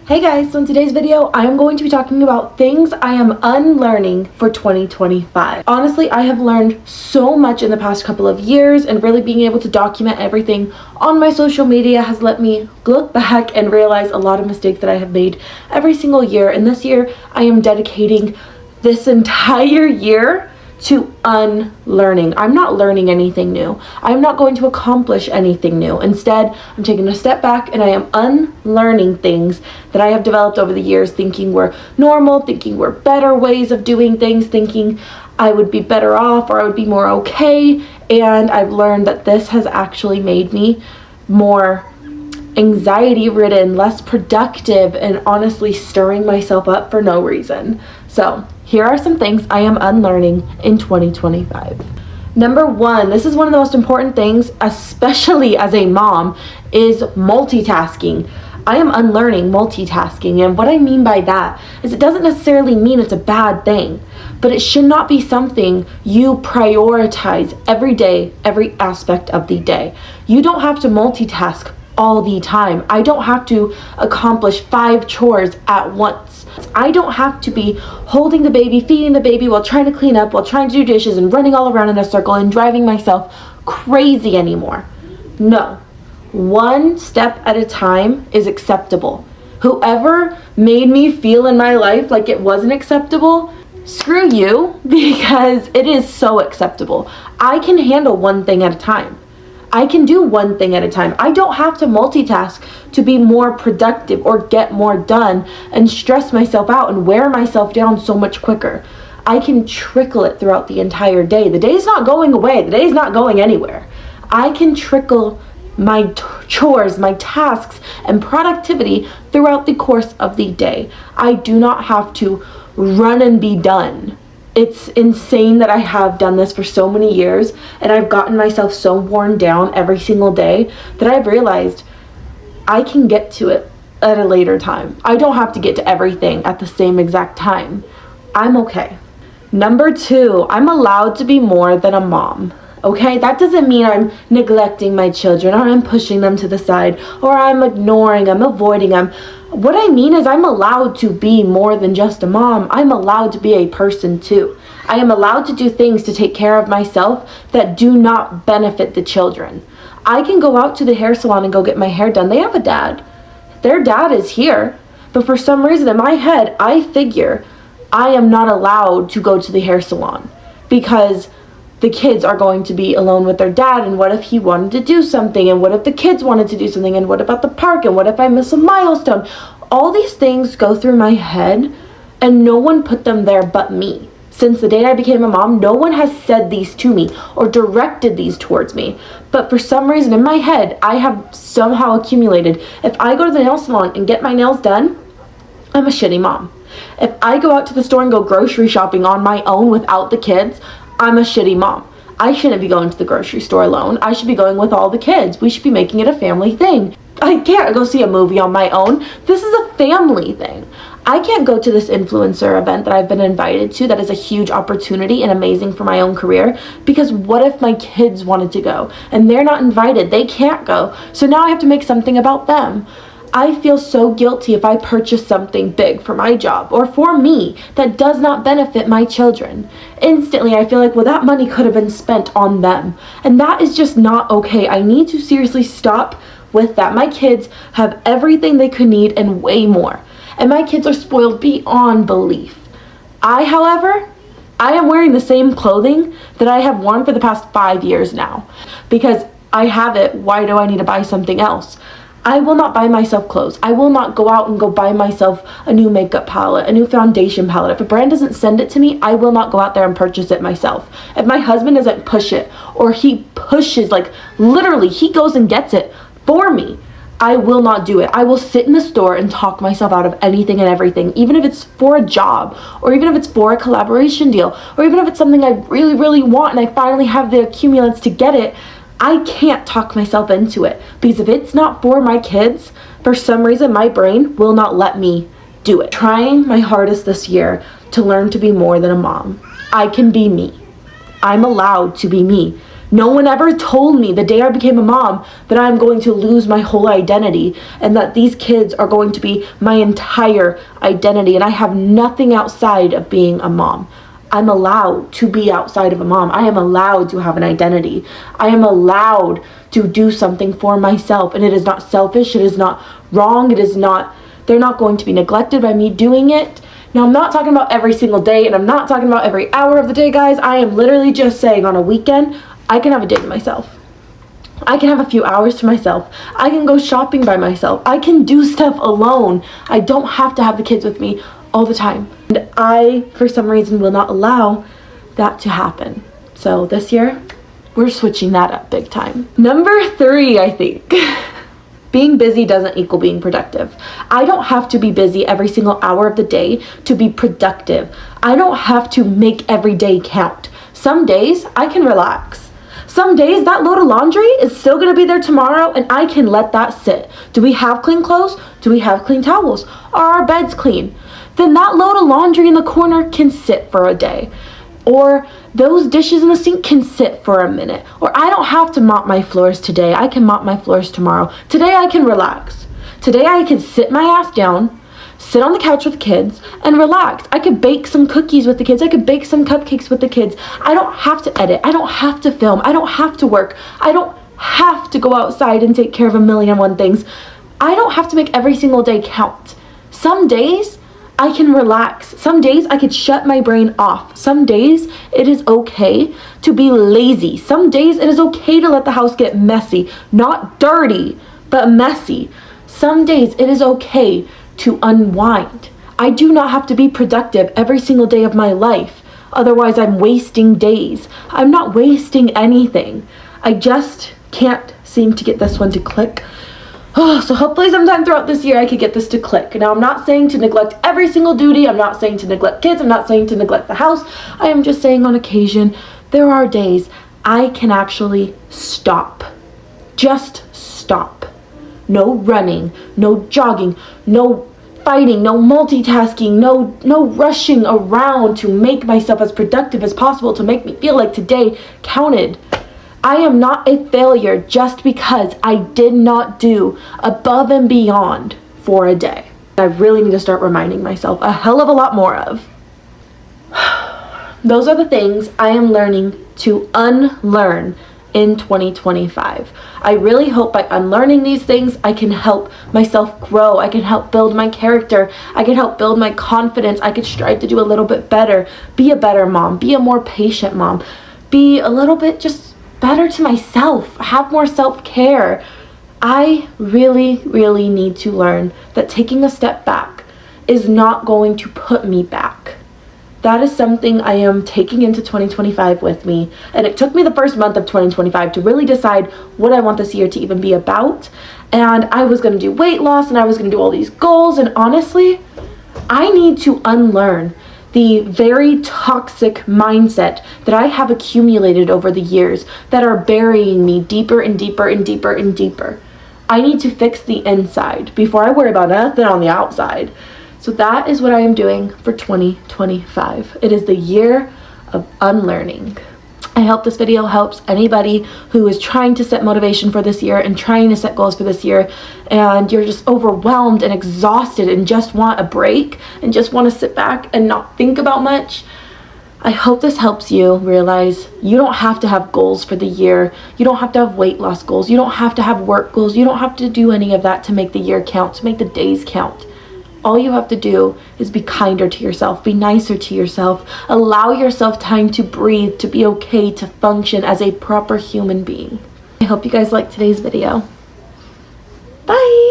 Hey guys, so in today's video, I am going to be talking about things I am unlearning for 2025. Honestly, I have learned so much in the past couple of years, and really being able to document everything on my social media has let me look back and realize a lot of mistakes that I have made every single year. And this year, I am dedicating this entire year to unlearning. I'm not learning anything new. I'm not going to accomplish anything new. Instead, I'm taking a step back and I am unlearning things that I have developed over the years, thinking were normal, thinking were better ways of doing things, thinking I would be better off or I would be more okay. And I've learned that this has actually made me more anxiety ridden, less productive, and honestly stirring myself up for no reason. So here are some things I am unlearning in 2025. Number one, this is one of the most important things, especially as a mom, is multitasking. I am unlearning multitasking, and what I mean by that is it doesn't necessarily mean it's a bad thing, but it should not be something you prioritize every day, every aspect of the day. You don't have to multitask all the time. I don't have to accomplish 5 chores at once. I don't have to be holding the baby, feeding the baby while trying to clean up, while trying to do dishes and running all around in a circle and driving myself crazy anymore. No. One step at a time is acceptable. Whoever made me feel in my life like it wasn't acceptable, screw you, because it is so acceptable. I can handle one thing at a time. I can do one thing at a time. I don't have to multitask to be more productive or get more done and stress myself out and wear myself down so much quicker. I can trickle it throughout the entire day. The day's not going away. The day's not going anywhere. I can trickle my chores, my tasks, and productivity throughout the course of the day. I do not have to run and be done. It's insane that I have done this for so many years, and I've gotten myself so worn down every single day that I've realized I can get to it at a later time. I don't have to get to everything at the same exact time. I'm okay. Number 2, I'm allowed to be more than a mom. Okay, that doesn't mean I'm neglecting my children or I'm pushing them to the side or I'm ignoring them, avoiding them. What I mean is I'm allowed to be more than just a mom. I'm allowed to be a person too. I am allowed to do things to take care of myself that do not benefit the children. I can go out to the hair salon and go get my hair done. They have a dad. Their dad is here. But for some reason in my head, I figure I am not allowed to go to the hair salon because the kids are going to be alone with their dad, and what if he wanted to do something, and what if the kids wanted to do something, and what about the park, and what if I miss a milestone? All these things go through my head, and no one put them there but me. Since the day I became a mom, no one has said these to me or directed these towards me. But for some reason in my head, I have somehow accumulated, if I go to the nail salon and get my nails done, I'm a shitty mom. If I go out to the store and go grocery shopping on my own without the kids, I'm a shitty mom. I shouldn't be going to the grocery store alone. I should be going with all the kids. We should be making it a family thing. I can't go see a movie on my own. This is a family thing. I can't go to this influencer event that I've been invited to that is a huge opportunity and amazing for my own career, because what if my kids wanted to go and they're not invited? They can't go. So now I have to make something about them. I feel so guilty if I purchase something big for my job or for me that does not benefit my children. Instantly, I feel like, well, that money could have been spent on them. And that is just not okay. I need to seriously stop with that. My kids have everything they could need and way more. And my kids are spoiled beyond belief. However, I am wearing the same clothing that I have worn for the past 5 years now. Because I have it, why do I need to buy something else? I will not buy myself clothes. I will not go out and go buy myself a new makeup palette, a new foundation palette. If a brand doesn't send it to me, I will not go out there and purchase it myself. If my husband doesn't push it, or he pushes, like literally he goes and gets it for me, I will not do it. I will sit in the store and talk myself out of anything and everything, even if it's for a job, or even if it's for a collaboration deal, or even if it's something I really, really want and I finally have the accumulants to get it. I can't talk myself into it, because if it's not for my kids, for some reason my brain will not let me do it. Trying my hardest this year to learn to be more than a mom. I can be me. I'm allowed to be me. No one ever told me the day I became a mom that I'm going to lose my whole identity and that these kids are going to be my entire identity and I have nothing outside of being a mom. I'm allowed to be outside of a mom. I am allowed to have an identity. I am allowed to do something for myself, and it is not selfish. It is not wrong. They're not going to be neglected by me doing it. Now, I'm not talking about every single day, and I'm not talking about every hour of the day, guys. I am literally just saying on a weekend, I can have a day to myself. I can have a few hours to myself. I can go shopping by myself. I can do stuff alone. I don't have to have the kids with me all the time. And I, for some reason, will not allow that to happen. So this year, we're switching that up big time. Number 3, I think. Being busy doesn't equal being productive. I don't have to be busy every single hour of the day to be productive. I don't have to make every day count. Some days I can relax. Some days that load of laundry is still going to be there tomorrow and I can let that sit. Do we have clean clothes? Do we have clean towels? Are our beds clean? Then that load of laundry in the corner can sit for a day. Or those dishes in the sink can sit for a minute. Or I don't have to mop my floors today. I can mop my floors tomorrow. Today I can relax. Today I can sit my ass down, sit on the couch with the kids, and relax. I could bake some cookies with the kids. I could bake some cupcakes with the kids. I don't have to edit. I don't have to film. I don't have to work. I don't have to go outside and take care of 1,000,001 things. I don't have to make every single day count. Some days I can relax. Some days I could shut my brain off. Some days it is okay to be lazy. Some days it is okay to let the house get messy. Not dirty, but messy. Some days it is okay to unwind. I do not have to be productive every single day of my life. Otherwise, I'm wasting days. I'm not wasting anything. I just can't seem to get this one to click. So hopefully sometime throughout this year I could get this to click. Now, I'm not saying to neglect every single duty. I'm not saying to neglect kids. I'm not saying to neglect the house. I am just saying on occasion, there are days I can actually stop. Just stop. No running, no jogging, no fighting, no multitasking, no rushing around to make myself as productive as possible to make me feel like today counted. I am not a failure just because I did not do above and beyond for a day. I really need to start reminding myself a hell of a lot more of. Those are the things I am learning to unlearn in 2025. I really hope by unlearning these things, I can help myself grow. I can help build my character. I can help build my confidence. I can strive to do a little bit better, be a better mom, be a more patient mom, be a little bit just better to myself, have more self-care. I really, really need to learn that taking a step back is not going to put me back. That is something I am taking into 2025 with me. And it took me the first month of 2025 to really decide what I want this year to even be about. And I was going to do weight loss and I was going to do all these goals. And honestly, I need to unlearn the very toxic mindset that I have accumulated over the years that are burying me deeper and deeper and deeper and deeper. I need to fix the inside before I worry about nothing on the outside. So that is what I am doing for 2025. It is the year of unlearning. I hope this video helps anybody who is trying to set motivation for this year and trying to set goals for this year, and you're just overwhelmed and exhausted and just want a break and just want to sit back and not think about much. I hope this helps you realize you don't have to have goals for the year. You don't have to have weight loss goals. You don't have to have work goals. You don't have to do any of that to make the year count, to make the days count. All you have to do is be kinder to yourself, be nicer to yourself, allow yourself time to breathe, to be okay, to function as a proper human being. I hope you guys liked today's video. Bye!